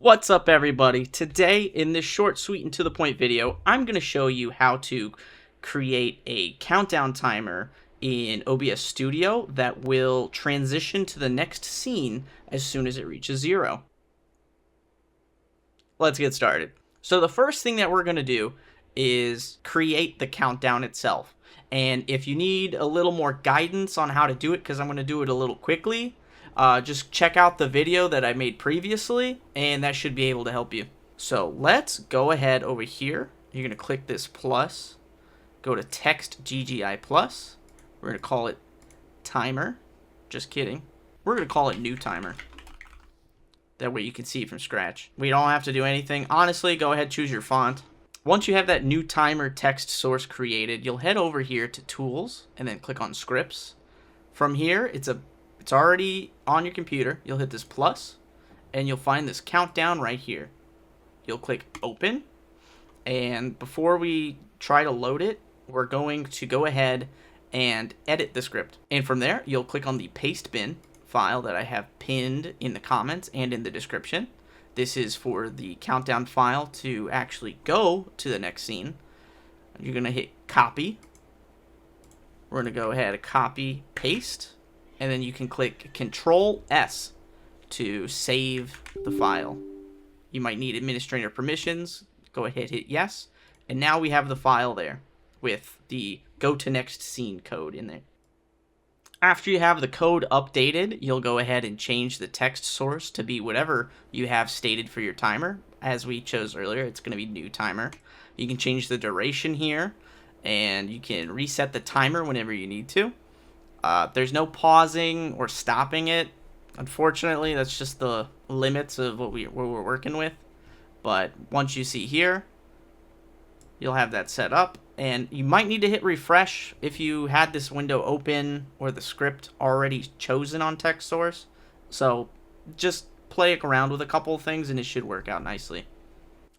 What's up, everybody? Today, in this short, sweet, and to the point video, I'm going to show you how to create a countdown timer in OBS Studio that will transition to the next scene as soon as it reaches 0. Let's get started. So the first thing that we're going to do is create the countdown itself. And if you need a little more guidance on how to do it, because I'm going to do it a little quickly, just check out the video that I made previously, and that should be able to help you. So let's go ahead over here. You're going to click this plus, go to text GGI plus. We're going to call it timer. Just kidding. We're going to call it new timer. That way you can see it from scratch. We don't have to do anything. Honestly, go ahead, choose your font. Once you have that new timer text source created, you'll head over here to tools and then click on scripts. From here, it's already on your computer. You'll hit this plus and you'll find this countdown right here. You'll click open, and before we try to load it, we're going to go ahead and edit the script. And from there, you'll click on the paste bin file that I have pinned in the comments and in the description. This is for the countdown file to actually go to the next scene. You're going to hit copy. We're going to go ahead and copy, paste, and then you can click Control S to save the file. You might need administrator permissions. Go ahead, hit yes. And now we have the file there with the go to next scene code in there. After you have the code updated, you'll go ahead and change the text source to be whatever you have stated for your timer. As we chose earlier, it's going to be new timer. You can change the duration here, and you can reset the timer whenever you need to. There's no pausing or stopping it. Unfortunately, that's just the limits of what we're working with. But once you see here, you'll have that set up. And you might need to hit refresh if you had this window open or the script already chosen on text source. So just play around with a couple of things and it should work out nicely.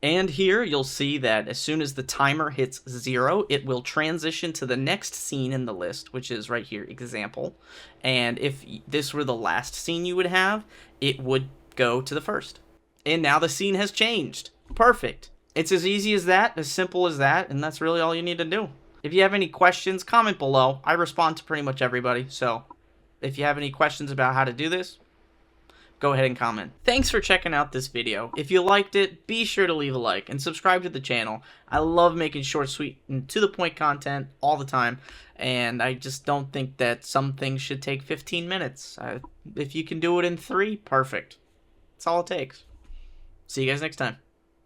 And here you'll see that as soon as the timer hits 0, it will transition to the next scene in the list, which is right here, example. And if this were the last scene you would have, it would go to the first. And now the scene has changed. Perfect. It's as easy as that, as simple as that, and that's really all you need to do. If you have any questions, comment below. I respond to pretty much everybody, so if you have any questions about how to do this, go ahead and comment. Thanks for checking out this video. If you liked it, be sure to leave a like and subscribe to the channel. I love making short, sweet, and to the point content all the time, and I just don't think that some things should take 15 minutes. If you can do it in 3, perfect. That's all it takes. See you guys next time.